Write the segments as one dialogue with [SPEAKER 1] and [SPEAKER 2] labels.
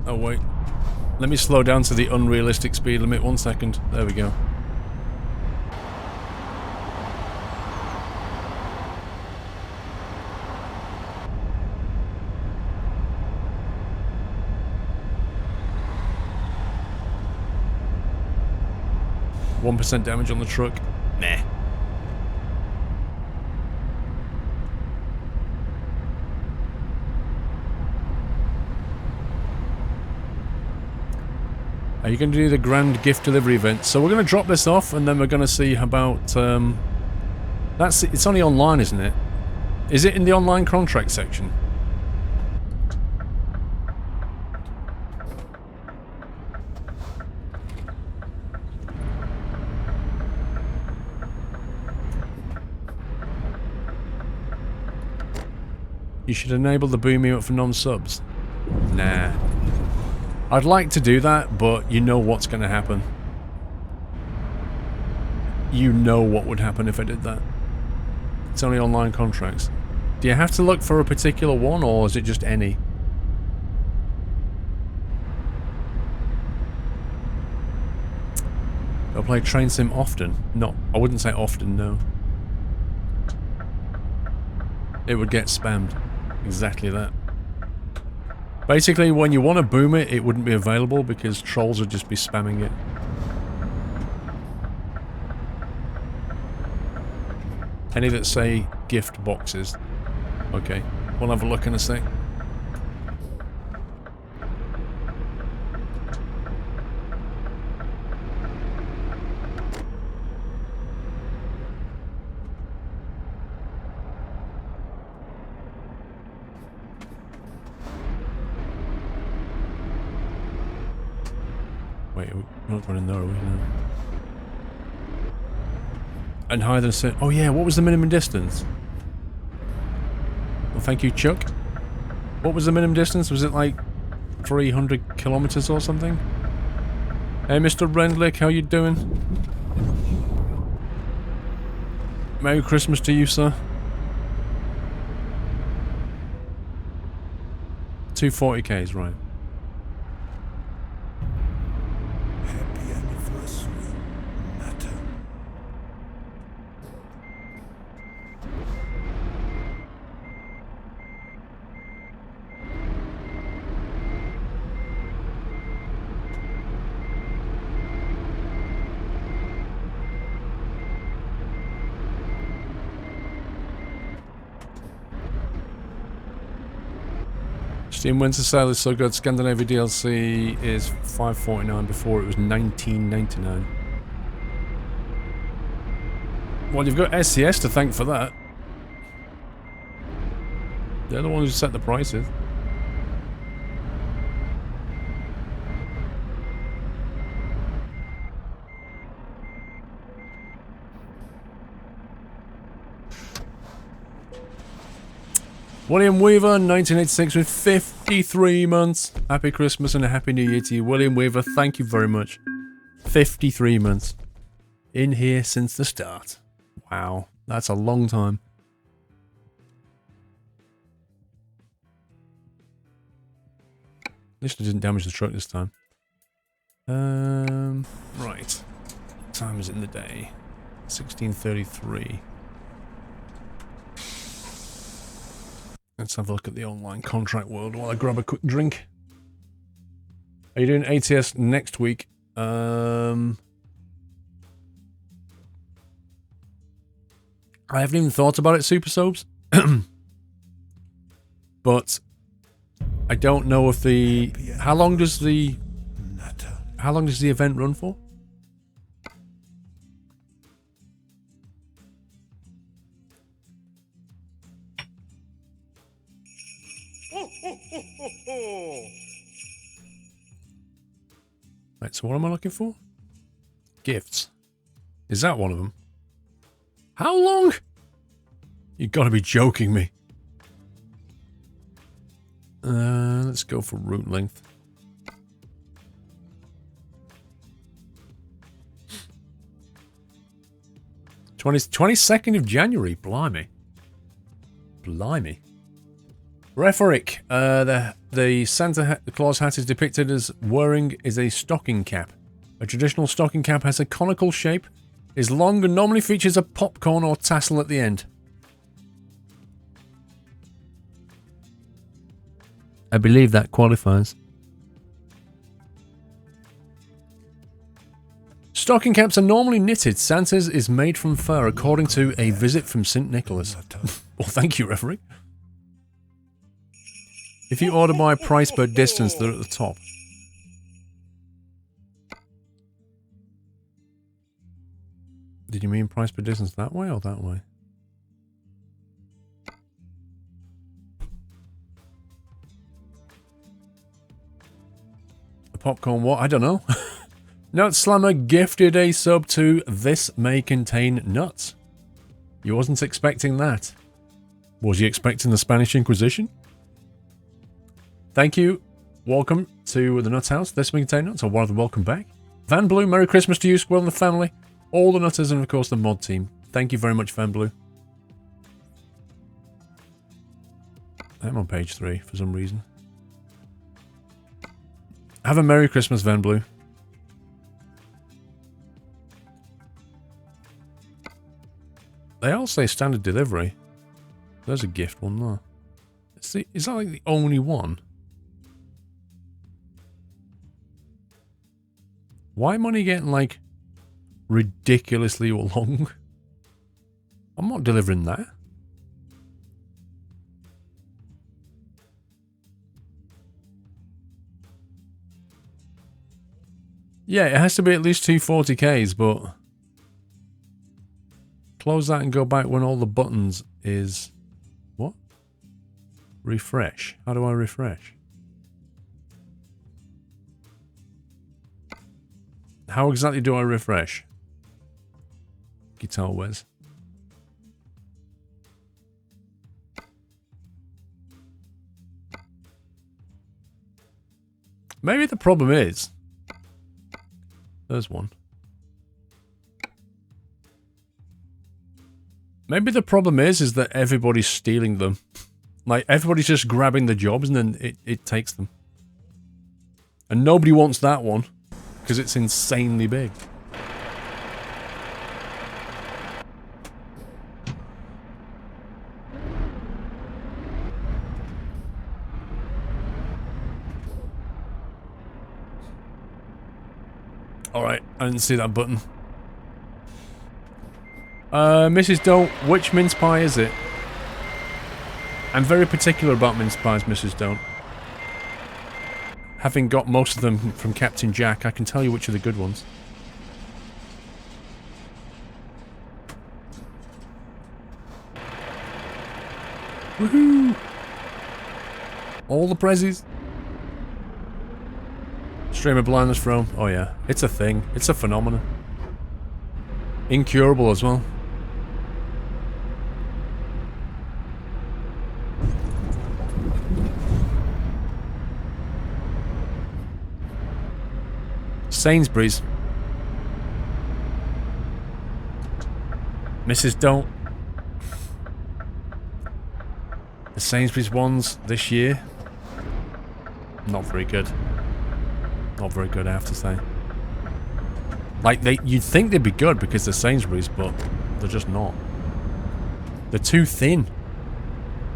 [SPEAKER 1] Oh, wait. Let me slow down to the unrealistic speed limit. 1 second. There we go. %1 damage on the truck. Nah. Are you going to do the grand gift delivery event? So we're going to drop this off, and then we're going to see about... It's only online, isn't it? Is it in the online contract section? You should enable the boom emote for non-subs. Nah. I'd like to do that, but you know what's going to happen. You know what would happen if I did that. It's only online contracts. Do you have to look for a particular one, or is it just any? I play Train Sim often. No, I wouldn't say often, no. It would get spammed. Exactly that. Basically, when you want to boom it, it wouldn't be available because trolls would just be spamming it. Any that say gift boxes. Okay, we'll have a look in a sec. Wait, we're not running there, are we? No. And higher than a... Oh yeah, what was the minimum distance? Well, thank you, Chuck. What was the minimum distance? Was it like 300 kilometers or something? Hey, Mr. Rendlick, how you doing? Merry Christmas to you, sir. 240Ks, right.
[SPEAKER 2] Happy anniversary, Matter.
[SPEAKER 1] Steam Winter Sale is so good. Scandinavia DLC is $5.49 before it was $19.99. Well, you've got SCS to thank for that. They're the ones who set the prices. William Weaver, 1986 with 53 months. Happy Christmas and a Happy New Year to you. William Weaver, thank you very much. 53 months. In here since the start. Wow, that's a long time. At least I didn't damage the truck this time. Right. What time is it in the day? 16:33. Let's have a look at the online contract world while I grab a quick drink. Are you doing ATS next week? I haven't even thought about it, Super Soaps. But I don't know if the... How long does the event run for? Right, so what am I looking for? Gifts. Is that one of them? How long? You've got to be joking me. Let's go for route length. Twenty 22nd of January. Blimey. Blimey. Rhetoric. The Santa Claus hat is depicted as wearing is a stocking cap. A traditional stocking cap has a conical shape, is long and normally features a popcorn or tassel at the end. I believe that qualifies. Stocking caps are normally knitted. Santa's is made from fur, according to A Visit from St. Nicholas. Well, thank you, referee. If you order by price per distance, they're at the top. Did you mean price per distance that way or that way? The popcorn what? I don't know. Nut Slammer gifted a sub to This May Contain Nuts. You wasn't expecting that. Was you expecting the Spanish Inquisition? Thank you. Welcome to the Nuts House. This May Contain Nuts, or rather, welcome back. Van Blue, Merry Christmas to you, Squirrel and the family. All the Nutters and, of course, the mod team. Thank you very much, Van Blue. I'm on page 3 for some reason. Have a Merry Christmas, Van Blue. They all say standard delivery. There's a gift one there. See, is that like the only one? Why am I getting like ridiculously long? I'm not delivering that. Yeah, it has to be at least 240Ks, but close that and go back when all the buttons is... What? Refresh. How do I refresh? How exactly do I refresh? Guitar Wes. Maybe the problem is... There's one. Maybe the problem is that everybody's stealing them. Like, everybody's just grabbing the jobs and then it takes them. And nobody wants that one, because it's insanely big. Alright, I didn't see that button. Mrs. Don't, which mince pie is it? I'm very particular about mince pies, Mrs. Don't. Having got most of them from Captain Jack, I can tell you which are the good ones. Woohoo! All the prezzies. Stream of blindness from, oh yeah, it's a thing. It's a phenomenon. Incurable as well. Sainsbury's. Mrs. Don't. The Sainsbury's ones this year. Not very good. Not very good, I have to say. Like, you'd think they'd be good because they're Sainsbury's, but they're just not. They're too thin.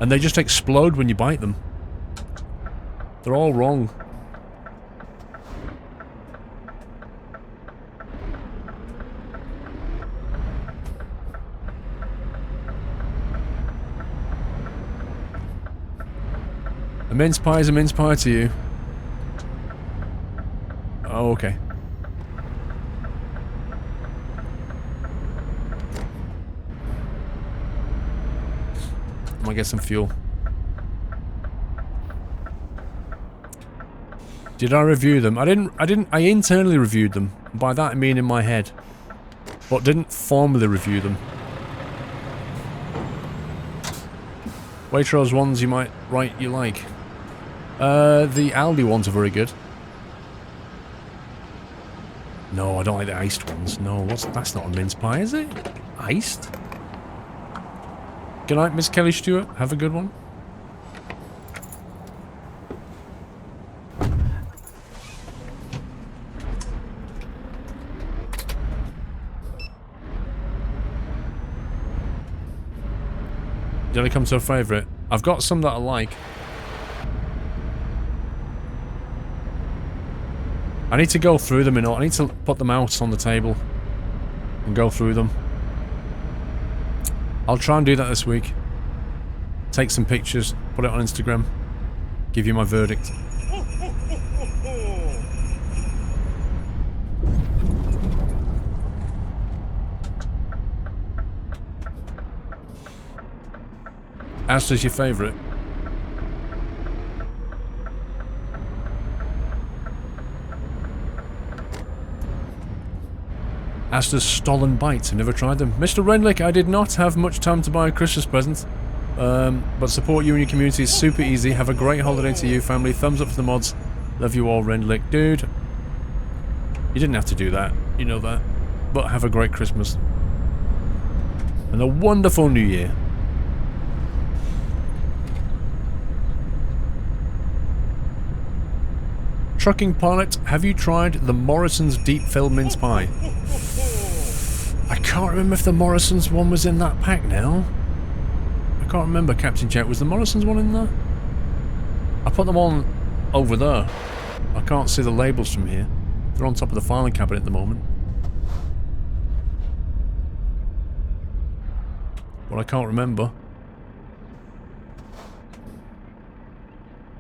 [SPEAKER 1] And they just explode when you bite them. They're all wrong. A mince pie is a mince pie to you. Oh, okay. I might get some fuel. Did I review them? I internally reviewed them. By that I mean in my head. But didn't formally review them. Waitrose ones you might write you like. The Aldi ones are very good. No, I don't like the iced ones. No, that's not a mince pie, is it? Iced? Good night, Miss Kelly Stewart. Have a good one. Did I come to a favourite? I've got some that I like. I need to go through them, I need to put them out on the table and go through them. I'll try and do that this week. Take some pictures, put it on Instagram, give you my verdict. Asda's your favourite? Asda's Stolen Bites. I've never tried them. Mr. Renlick, I did not have much time to buy a Christmas present. But support you and your community is super easy. Have a great holiday to you, family. Thumbs up for the mods. Love you all, Renlick. Dude, you didn't have to do that. You know that. But have a great Christmas. And a wonderful New Year. Trucking Pilot, have you tried the Morrison's Deep Fill Mince Pie? I can't remember if the Morrison's one was in that pack now. I can't remember, Captain Chet. Was the Morrison's one in there? I put them on over there. I can't see the labels from here. They're on top of the filing cabinet at the moment. But I can't remember.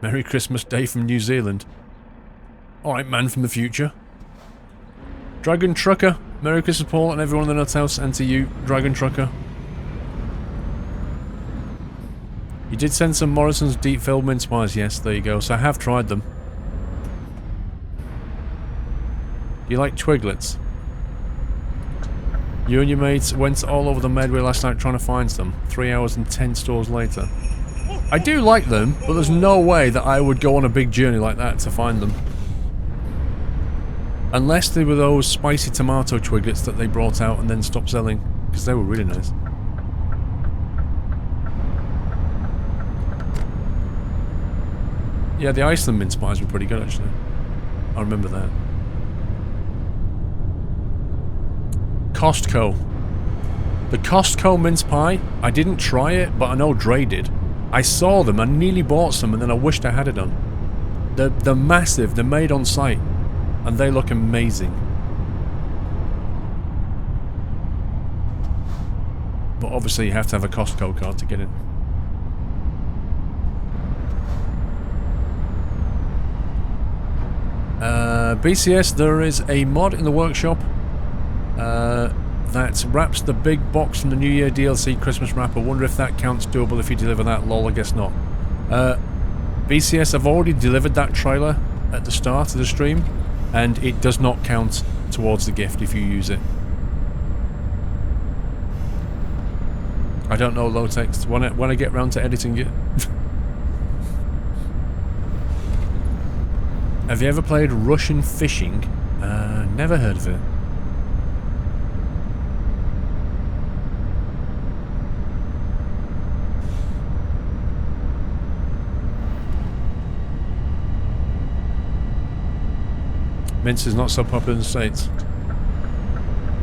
[SPEAKER 1] Merry Christmas Day from New Zealand. Alright, man from the future. Dragon Trucker. Merry Christmas, Paul, and everyone in the Nut House, and to you, Dragon Trucker. You did send some Morrison's Deep Filled Mince Pies, yes, there you go. So I have tried them. Do you like Twiglets? You and your mates went all over the Medway last night trying to find them. 3 hours and 10 stores later. I do like them, but there's no way that I would go on a big journey like that to find them. Unless they were those spicy tomato Twiglets that they brought out and then stopped selling. Because they were really nice. Yeah, the Iceland mince pies were pretty good actually. I remember that. Costco. The Costco mince pie, I didn't try it, but I know Dre did. I saw them, I nearly bought some, and then I wished I had it on. They're massive, they're made on site. And they look amazing. But obviously you have to have a Costco card to get in. BCS, there is a mod in the workshop that wraps the big box from the New Year DLC Christmas wrapper. Wonder if that counts doable if you deliver that. Lol, I guess not. BCS, I've already delivered that trailer at the start of the stream. And it does not count towards the gift if you use it. I don't know low text. When I get round to editing it. Have you ever played Russian Fishing? Never heard of it. Mince is not so popular in the States.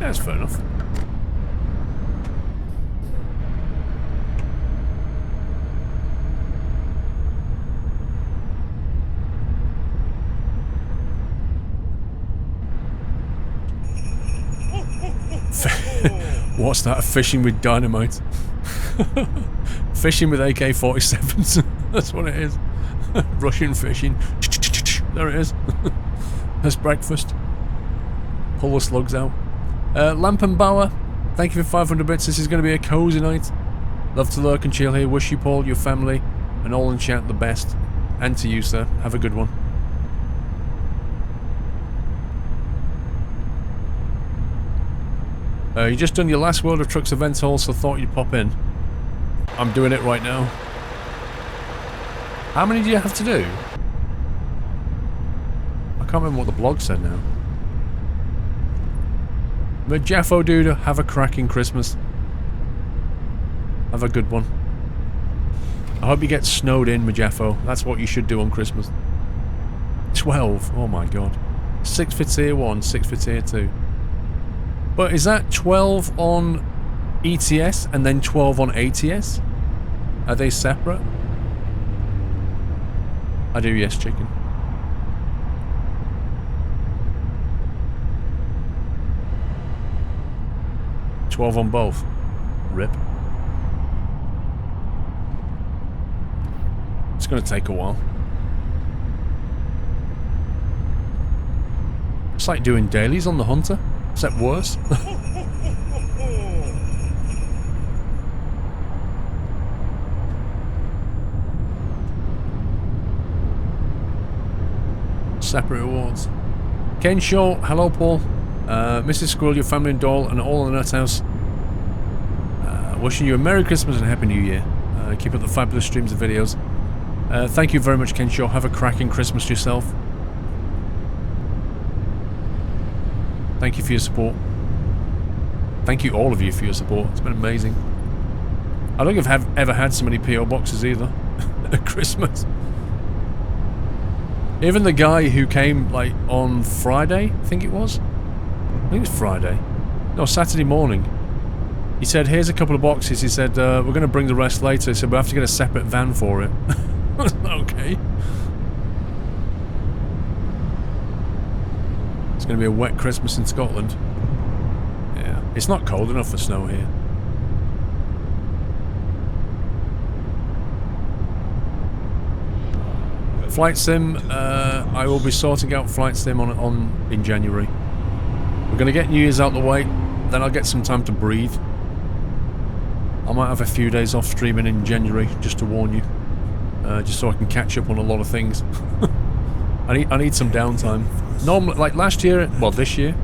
[SPEAKER 1] Yeah, that's fair enough. What's that? Fishing with dynamite? Fishing with AK-47s. That's what it is. Russian fishing. There it is. That's breakfast. Pull the slugs out. Lampenbauer, thank you for 500 bits. This is going to be a cozy night. Love to lurk and chill here. Wish you, Paul, your family, and all in chat the best. And to you, sir. Have a good one. You just done your last World of Trucks event haul, so thought you'd pop in. I'm doing it right now. How many do you have to do? I can't remember what the blog said now. But Jaffo dude, have a cracking Christmas. Have a good one. I hope you get snowed in, Majaffo. That's what you should do on Christmas. 12. Oh my god. 6 for tier 1, 6 for tier 2. But is that 12 on ETS and then 12 on ATS? Are they separate? I do, yes, chicken. $12 on both. Rip. It's gonna take a while. It's like doing dailies on the Hunter, except worse. Separate rewards. Ken Shaw, hello Paul. Mrs. Squirrel, your family and doll, and all in the nut house. Wishing you a Merry Christmas and a Happy New Year. Keep up the fabulous streams and videos. Thank you very much, Ken Shaw. Have a cracking Christmas yourself. Thank you for your support. Thank you all of you for your support. It's been amazing. I don't think I've ever had so many PO boxes either at Christmas. Even the guy who came like on Friday, I think it was. I think it was Friday. No, Saturday morning. He said, here's a couple of boxes. He said, we're going to bring the rest later. He said, we'll have to get a separate van for it. Okay. It's going to be a wet Christmas in Scotland. Yeah. It's not cold enough for snow here. Flight Sim, I will be sorting out Flight Sim in January. We're going to get New Year's out the way, then I'll get some time to breathe. I might have a few days off streaming in January, just to warn you. Just so I can catch up on a lot of things. I need some downtime. Normally, like last year, well this year,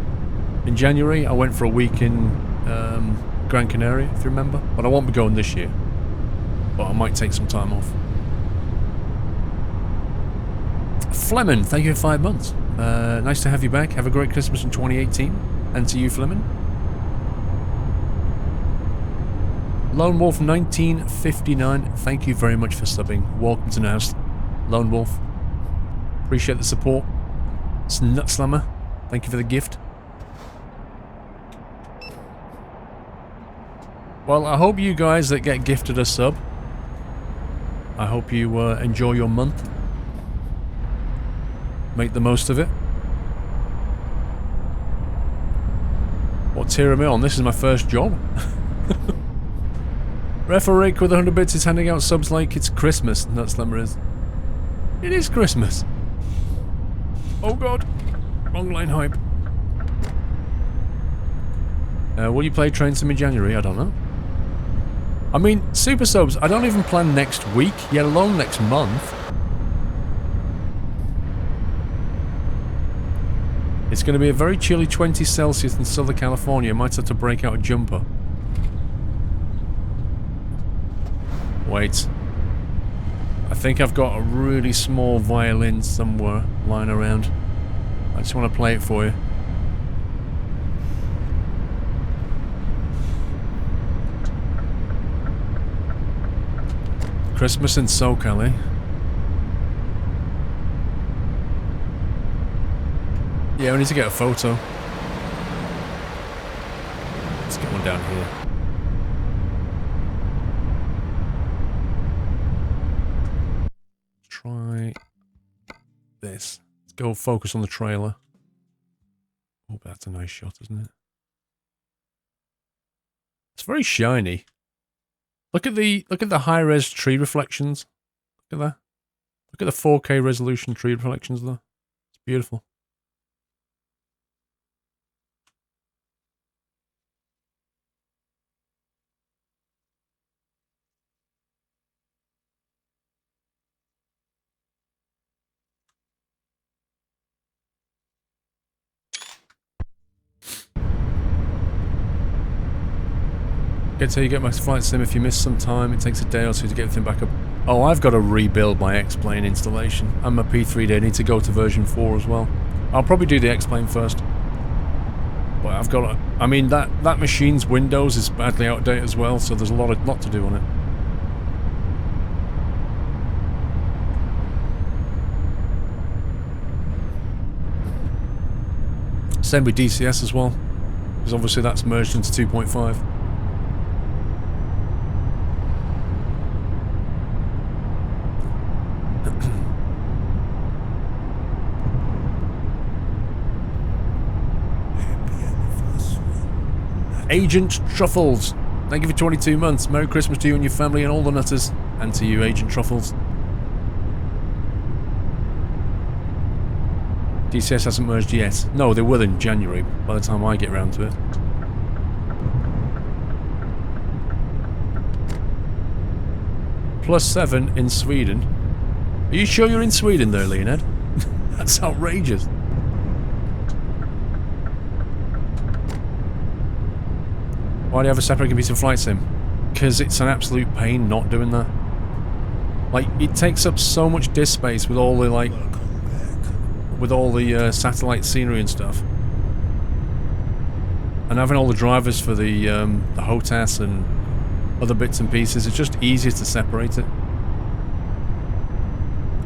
[SPEAKER 1] in January, I went for a week in Gran Canaria, if you remember. But I won't be going this year. But I might take some time off. Fleming, thank you for 5 months. Nice to have you back. Have a great Christmas in 2018. And to you, Fleming. Lone Wolf 1959, thank you very much for subbing. Welcome to the house, Lone Wolf. Appreciate the support. It's Nut Slammer. Thank you for the gift. Well, I hope you guys that get gifted a sub, I hope you enjoy your month. Make the most of it. What tier am I on? This is my first job. Referee with 100 bits is handing out subs like it's Christmas. Nut Slammer is. It is Christmas. Oh god. Wrong line hype. Will you play Train Sim in January? I don't know. I mean, Super Subs, I don't even plan next week, yet alone next month. It's going to be a very chilly 20 Celsius in Southern California. I might have to break out a jumper. Wait. I think I've got a really small violin somewhere lying around. I just want to play it for you. Christmas in SoCal, eh? Yeah, we need to get a photo. Let's get one down here. Try this. Let's go focus on the trailer. Oh, that's a nice shot, isn't it? It's very shiny. Look at the high-res tree reflections. Look at that. Look at the 4K resolution tree reflections there. It's beautiful. Get till you get my flight sim. If you miss some time, it takes a day or two to get everything back up. Oh, I've got to rebuild my X-Plane installation. And my P3D. I need to go to version 4 as well. I'll probably do the X-Plane first. But I've got to, I mean, that machine's Windows is badly outdated as well, so there's a lot to do on it. Same with DCS as well. Because obviously that's merged into 2.5. Agent Truffles, thank you for 22 months. Merry Christmas to you and your family and all the nutters. And to you, Agent Truffles. DCS hasn't merged yet. No, they will in January, by the time I get round to it. +7 in Sweden. Are you sure you're in Sweden there, Leonid? That's outrageous. Why do you have a separate computer flight sim? Because it's an absolute pain not doing that. Like, it takes up so much disk space with all the, like, with all the satellite scenery and stuff. And having all the drivers for the HOTAS and other bits and pieces, it's just easier to separate it.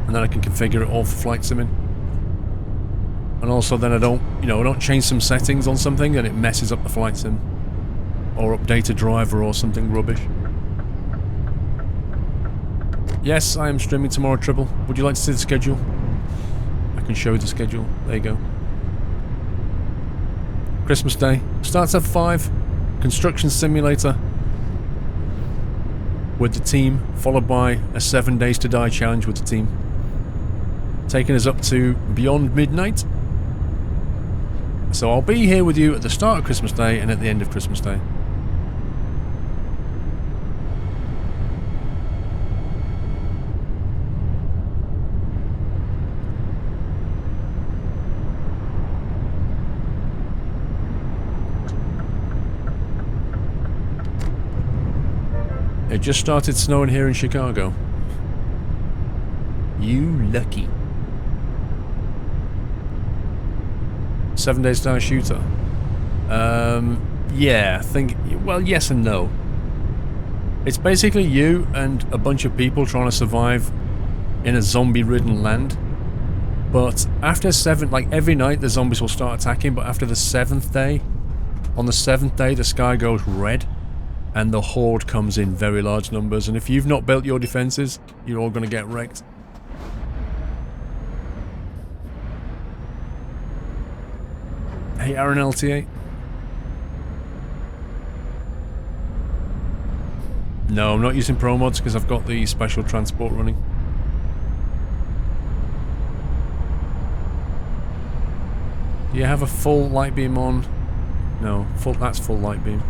[SPEAKER 1] And then I can configure it all for flight simming. And also then I don't, you know, I don't change some settings on something and it messes up the flight sim. Or update a driver or something rubbish. Yes, I am streaming tomorrow, Triple. Would you like to see the schedule? I can show you the schedule. There you go. Christmas Day. Starts at 5. Construction simulator. With the team. Followed by a 7 days to die challenge with the team. Taking us up to beyond midnight. So I'll be here with you at the start of Christmas Day and at the end of Christmas Day. It just started snowing here in Chicago. You lucky. 7 days to die shooter. Yeah, I think... Well, yes and no. It's basically you and a bunch of people trying to survive in a zombie-ridden land. But after 7... Like, every night the zombies will start attacking, but after the 7th day... On the 7th day, the sky goes red. And the horde comes in very large numbers. And if you've not built your defenses, you're all going to get wrecked. Hey, Aaron LTA. No, I'm not using Pro Mods because I've got the special transport running. Do you have a full light beam on? No, that's full light beam.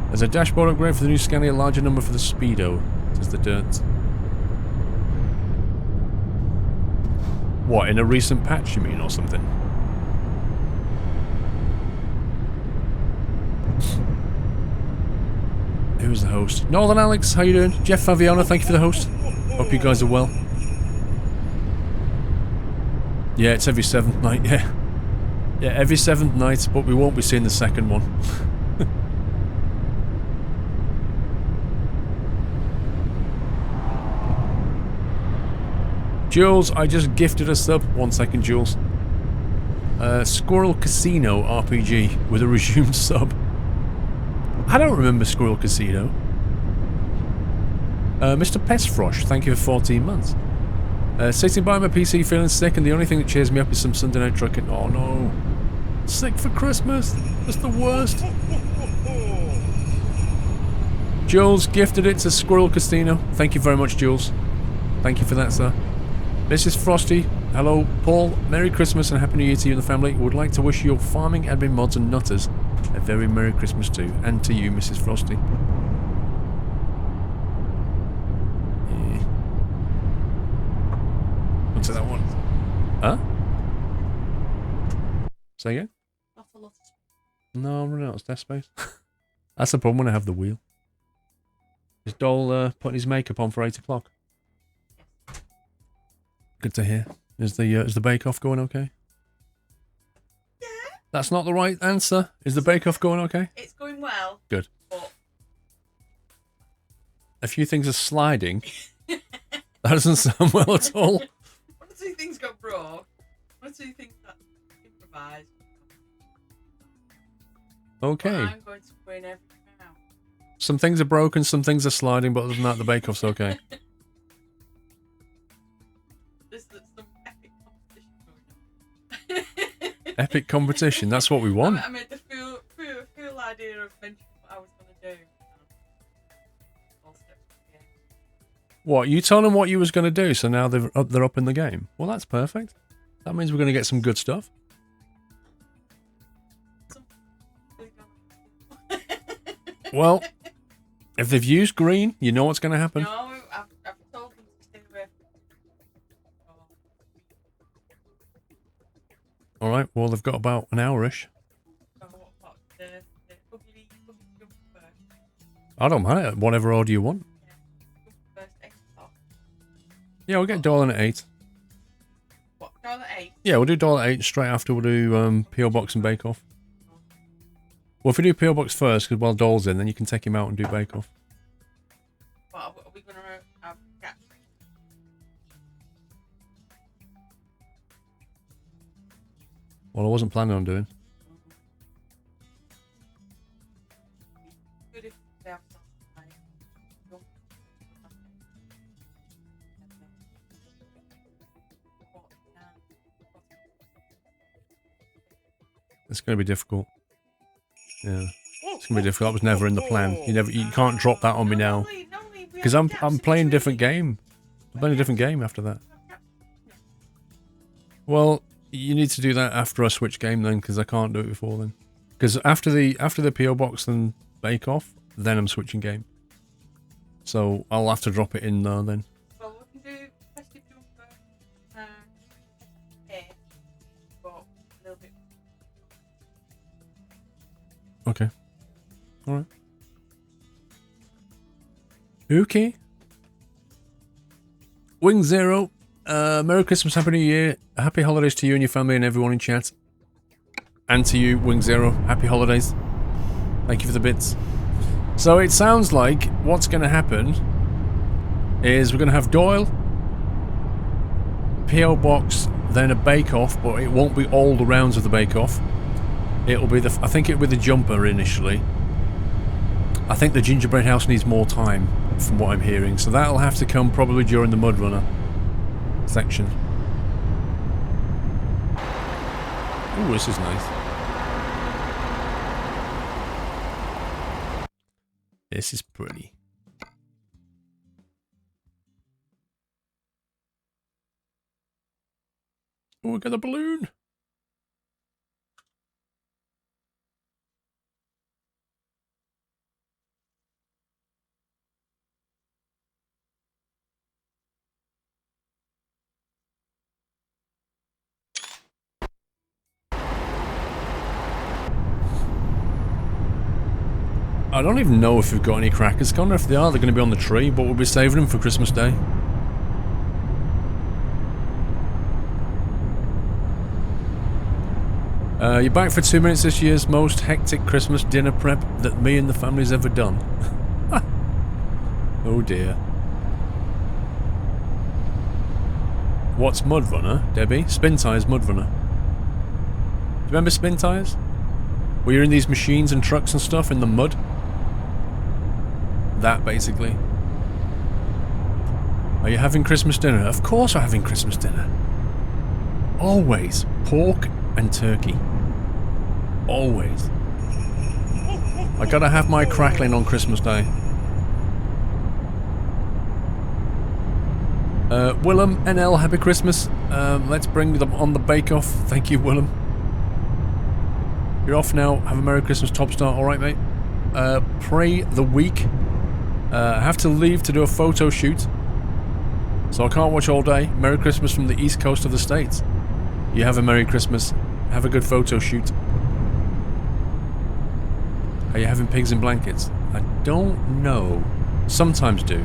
[SPEAKER 1] There's a dashboard upgrade for the new Scania, larger number for the Speedo, says the Dirt. What, in a recent patch you mean, or something? Who's the host? Northern Alex, how you doing? Jeff Faviano, thank you for the host. Hope you guys are well. Yeah, it's every 7th night, yeah. Yeah, every 7th night, but we won't be seeing the second one. Jules, I just gifted a sub. 1 second, Jules. Squirrel Casino RPG with a resumed sub. I don't remember Squirrel Casino. Mr. Pestfrosh, thank you for 14 months. Sitting by my PC feeling sick, and the only thing that cheers me up is some Sunday night trucking. Oh no. Sick for Christmas? That's the worst. Jules gifted it to Squirrel Casino. Thank you very much, Jules. Thank you for that, sir. Mrs. Frosty, hello, Paul. Merry Christmas and Happy New Year to you and the family. Would like to wish your farming admin mods and nutters a very Merry Christmas too. And to you, Mrs. Frosty. Yeah. What's that one? Huh? Say again?
[SPEAKER 3] Not a lot.
[SPEAKER 1] No, I'm running out of desk space. That's the problem when I have the wheel. Is Dole putting his makeup on for 8 o'clock? Good to hear. Is the bake-off going okay?
[SPEAKER 3] Yeah.
[SPEAKER 1] That's not the right answer. Is the bake-off going okay?
[SPEAKER 3] It's going well.
[SPEAKER 1] Good.
[SPEAKER 3] But
[SPEAKER 1] a few things are sliding. That doesn't sound well at all.
[SPEAKER 3] 1 or 2 things got broke. 1 or 2 things that improvised.
[SPEAKER 1] Okay.
[SPEAKER 3] But I'm going to win everything out.
[SPEAKER 1] Some things are broken, some things are sliding, but other than that, the bake-off's okay. Epic competition. That's what we want.
[SPEAKER 3] I made the fool idea of mentioning what I was going to do. All steps to the game.
[SPEAKER 1] What, you told them what you was going to do, so now they're up in the game. Well, that's perfect. That means we're going to get some good stuff. Well, if they've used green, you know what's going to happen.
[SPEAKER 3] No, I've told them to stay away from
[SPEAKER 1] All right. Well, they've got about an hour-ish.
[SPEAKER 3] the ugly jump first.
[SPEAKER 1] I don't mind. Whatever order you want.
[SPEAKER 3] Yeah, jump first, 8 o'clock.
[SPEAKER 1] Yeah, we'll get Dolan at 8.
[SPEAKER 3] What, $1 8?
[SPEAKER 1] Yeah, we'll do Dolan at 8. Straight after we'll do P.O. Box and Bake Off. Well, if we do P.O. Box first, because while Dole's in, then you can take him out and do Bake Off.
[SPEAKER 3] What, are we going to have cat?
[SPEAKER 1] Well, I wasn't planning on doing.
[SPEAKER 3] Good if they have some like jump.
[SPEAKER 1] It's going to be difficult. Yeah, it's going to be difficult. That was never in the plan. You can't drop that on me now. Because I'm playing a different game. I'm playing a different game after that. Well, you need to do that after I switch game then, because I can't do it before then. Because after the PO Box and Bake Off, then I'm switching game. So I'll have to drop it in there then.
[SPEAKER 3] Well, we can do festive jumper, hair, but a little bit.
[SPEAKER 1] Okay. Alright. Okay. Wing Zero, Merry Christmas, Happy New Year, Happy Holidays to you and your family and everyone in chat. And to you, Wing Zero, Happy Holidays. Thank you for the bits. So it sounds like what's going to happen is we're going to have Doyle, P.O. Box, then a Bake Off, but it won't be all the rounds of the Bake Off. It'll be I think it'll be the jumper initially. I think the gingerbread house needs more time, from what I'm hearing, so that'll have to come probably during the Mud Runner section. Ooh, this is nice. This is pretty. Oh, we got a balloon. I don't even know if we've got any crackers. I don't know if they are. They're going to be on the tree, but we'll be saving them for Christmas Day. You're back for 2 minutes this year's most hectic Christmas dinner prep that me and the family's ever done. Oh dear. What's Mud Runner, Debbie? Spin Tires Mud Runner. Do you remember Spin Tires? Where you're in these machines and trucks and stuff in the mud? That, basically. Are you having Christmas dinner? Of course I'm having Christmas dinner. Always. Pork and turkey. Always. I gotta have my crackling on Christmas Day. Willem, NL, happy Christmas. Let's bring them on the bake-off. Thank you, Willem. You're off now. Have a Merry Christmas, top start. Alright, mate. Pray the week. I have to leave to do a photo shoot, so I can't watch all day. Merry Christmas from the east coast of the States. You have a Merry Christmas. Have a good photo shoot. Are you having pigs in blankets? I don't know. Sometimes do.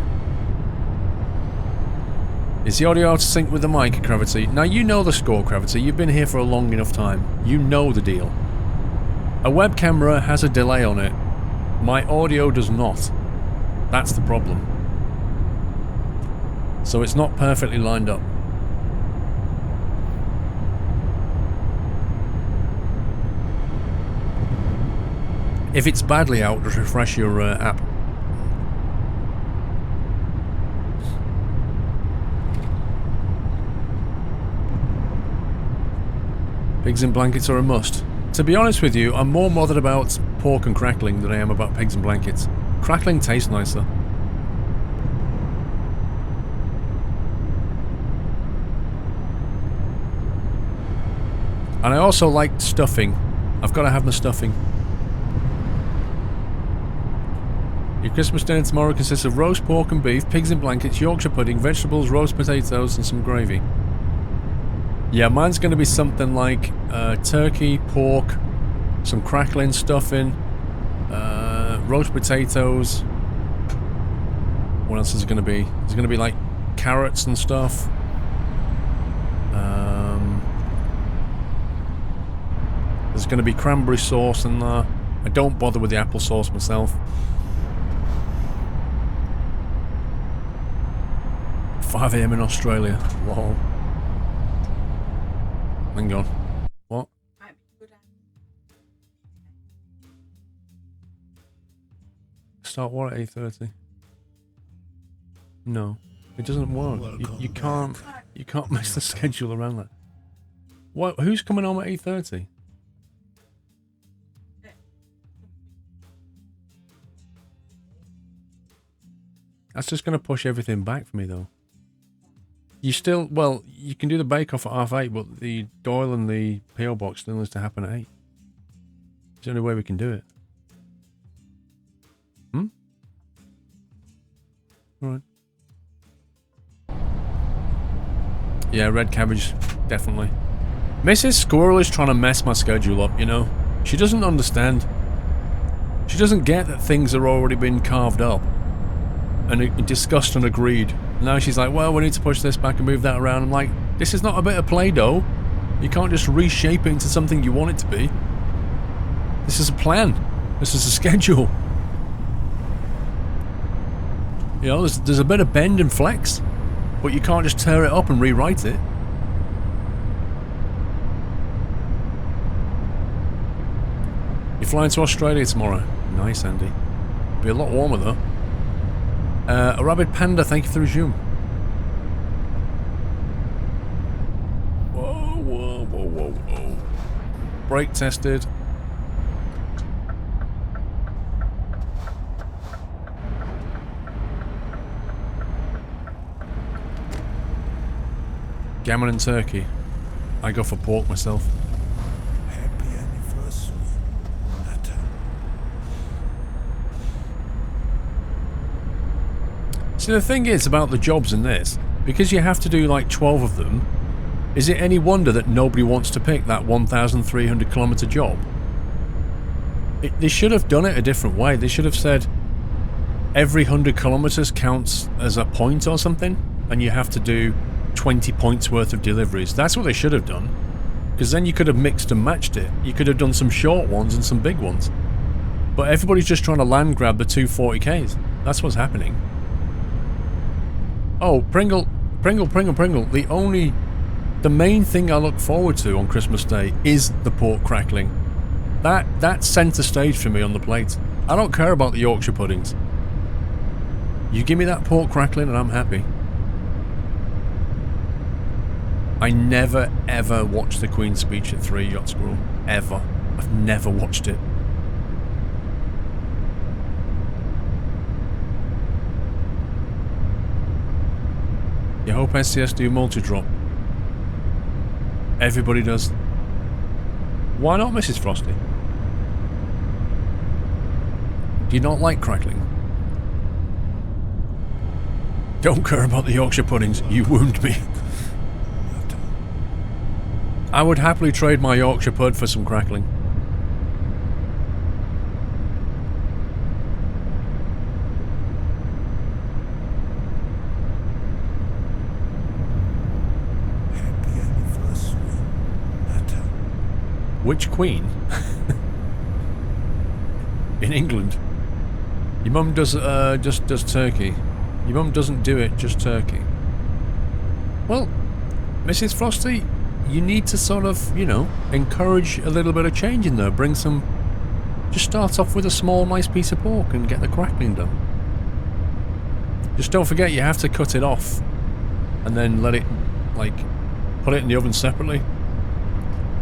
[SPEAKER 1] Is the audio out of sync with the mic, Gravity? Now you know the score, Gravity. You've been here for a long enough time. You know the deal. A web camera has a delay on it. My audio does not. That's the problem. So it's not perfectly lined up. If it's badly out, just refresh your app. Pigs in blankets are a must. To be honest with you, I'm more bothered about pork and crackling than I am about pigs in blankets. Crackling tastes nicer. And I also like stuffing. I've got to have my stuffing. Your Christmas dinner tomorrow consists of roast pork and beef, pigs in blankets, Yorkshire pudding, vegetables, roast potatoes, and some gravy. Yeah, mine's going to be something like turkey, pork, some crackling, stuffing, roast potatoes. What else is it going to be? There's going to be like carrots and stuff. There's going to be cranberry sauce in there. I don't bother with the applesauce myself. 5 AM in Australia. Lol. Hang on. What? Start what at 8:30? No. It doesn't work. You can't mess the schedule around that. What? Who's coming home at 8:30? That's just going to push everything back for me, though. You still, well, you can do the bake-off at 8:30, but the Doyle and the P.O. box still needs to happen at 8. It's the only way we can do it. Alright. Yeah, red cabbage, definitely. Mrs. Squirrel is trying to mess my schedule up, you know? She doesn't understand. She doesn't get that things are already been carved up and discussed and agreed. Now she's like, well, we need to push this back and move that around. I'm like, this is not a bit of Play-Doh. You can't just reshape it into something you want it to be. This is a plan. This is a schedule. You know, there's a bit of bend and flex, but you can't just tear it up and rewrite it. You're flying to Australia tomorrow. Nice, Andy. Be a lot warmer though. A rabid panda, thank you for the resume. Whoa, whoa, whoa, whoa, whoa. Brake tested. Gammon and turkey. I go for pork myself.
[SPEAKER 2] Happy anniversary, Matter.
[SPEAKER 1] See, the thing is about the jobs in this, because you have to do like 12 of them, is it any wonder that nobody wants to pick that 1,300 kilometer job? They should have done it a different way. They should have said every 100 kilometers counts as a point or something, and you have to do 20 points worth of deliveries. That's what they should have done, because then you could have mixed and matched it. You could have done some short ones and some big ones, but everybody's just trying to land grab the 240Ks. That's what's happening. Oh, Pringle. The main thing I look forward to on Christmas Day is the pork crackling. That's centre stage for me on the plate. I don't care about the Yorkshire puddings. You give me that pork crackling and I'm happy. I never ever watched the Queen's speech at 3, Yacht Squirrel. Ever. I've never watched it. You hope SCS do multi-drop. Everybody does. Why not, Mrs. Frosty? Do you not like crackling? Don't care about the Yorkshire puddings. You wound me. I would happily trade my Yorkshire pud for some crackling.
[SPEAKER 2] Happy anniversary, Matter.
[SPEAKER 1] Which queen? In England. Your mum does just does turkey. Your mum doesn't do it, just turkey. Well, Mrs. Frosty, you need to sort of, you know, encourage a little bit of change in there. Bring some... Just start off with a small, nice piece of pork and get the crackling done. Just don't forget you have to cut it off. And then let it, like, put it in the oven separately.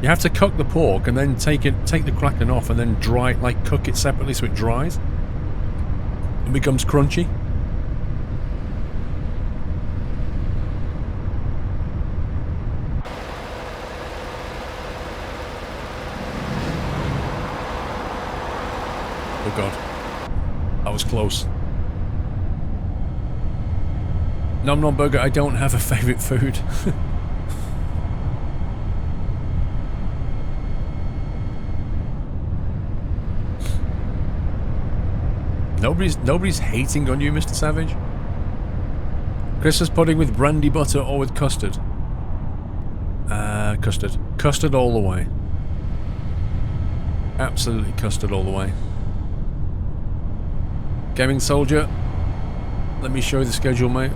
[SPEAKER 1] You have to cook the pork and then take the kraken off and then dry it, like cook it separately so it dries. It becomes crunchy. Oh god. That was close. Nom Nom Burger, I don't have a favourite food. Nobody's hating on you, Mr. Savage. Christmas pudding with brandy butter or with custard? Custard. Custard all the way. Absolutely custard all the way. Gaming Soldier, let me show you the schedule, mate.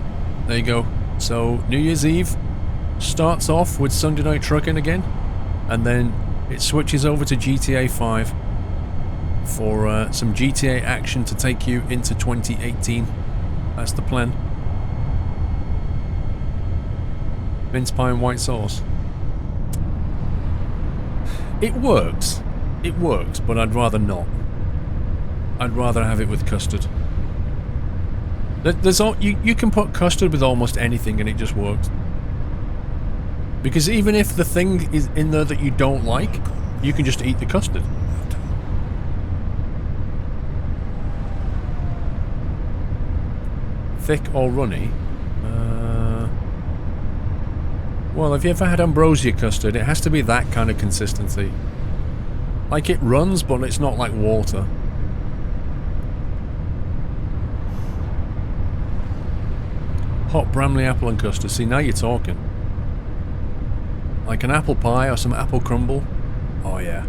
[SPEAKER 1] There you go. So, New Year's Eve starts off with Sunday Night Trucking again, and then it switches over to GTA 5 for some GTA action to take you into 2018. That's the plan. Mince pie and white sauce. It works. It works, but I'd rather not. I'd rather have it with custard. There's you can put custard with almost anything and it just works. Because even if the thing is in there that you don't like, you can just eat the custard. Thick or runny? Well, have you ever had ambrosia custard? It has to be that kind of consistency. Like it runs, but it's not like water. Hot Bramley apple and custard. See, now you're talking. Like an apple pie or some apple crumble. Oh yeah.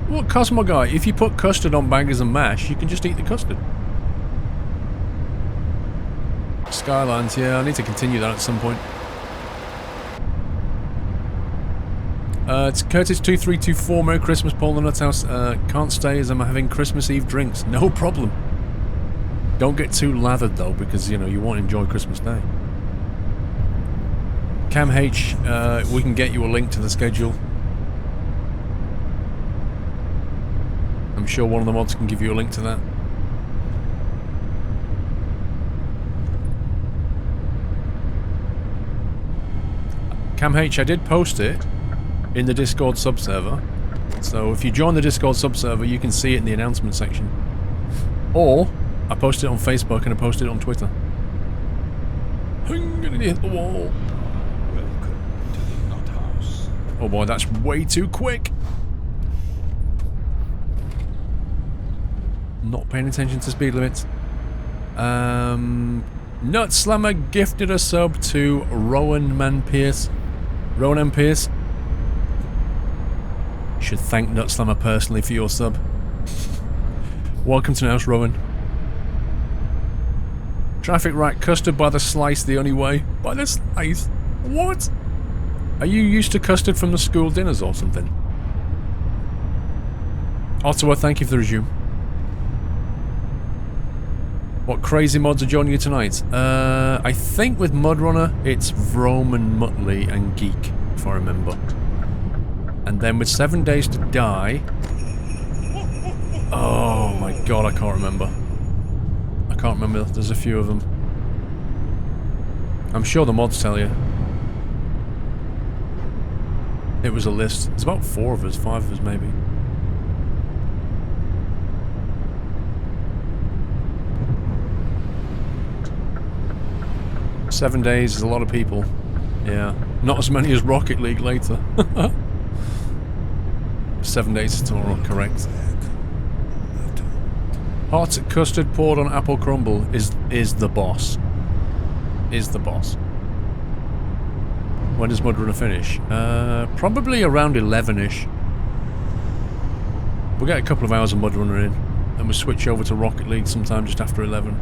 [SPEAKER 1] Well, Cosmo Guy, if you put custard on bangers and mash, you can just eat the custard. Skylines, yeah, I need to continue that at some point. It's Curtis2324, Merry Christmas, Paul the Nut House. Can't stay as I'm having Christmas Eve drinks. No problem. Don't get too lathered though, because, you know, you won't enjoy Christmas Day. Cam H, we can get you a link to the schedule. I'm sure one of the mods can give you a link to that. Cam H, I did post it in the Discord subserver. So if you join the Discord subserver, you can see it in the announcement section. Or, I posted it on Facebook and I posted it on Twitter. I'm gonna hit the wall.
[SPEAKER 2] Welcome to the Nut House.
[SPEAKER 1] Oh boy, that's way too quick. Not paying attention to speed limits. Nut Slammer gifted a sub to Rowan M. Pierce. Should thank Nut Slammer personally for your sub. Welcome to the house, Rowan. Traffic Rat, custard by the slice the only way. By the slice? What? Are you used to custard from the school dinners or something? Ottawa, thank you for the resume. What crazy mods are joining you tonight? I think with Mudrunner, it's Vrome and Muttley and Geek, if I remember. And then with 7 Days to Die... Oh my god, I can't remember. I can't remember, there's a few of them. I'm sure the mods tell you. It was a list. It's about 4 of us, 5 of us maybe. Seven days is a lot of people. Yeah. Not as many as Rocket League later. 7 days is tomorrow, correct. Hot custard poured on apple crumble is the boss. Is the boss. When does Mudrunner finish? Probably around 11ish. We'll get a couple of hours of Mudrunner in, and we'll switch over to Rocket League sometime just after 11.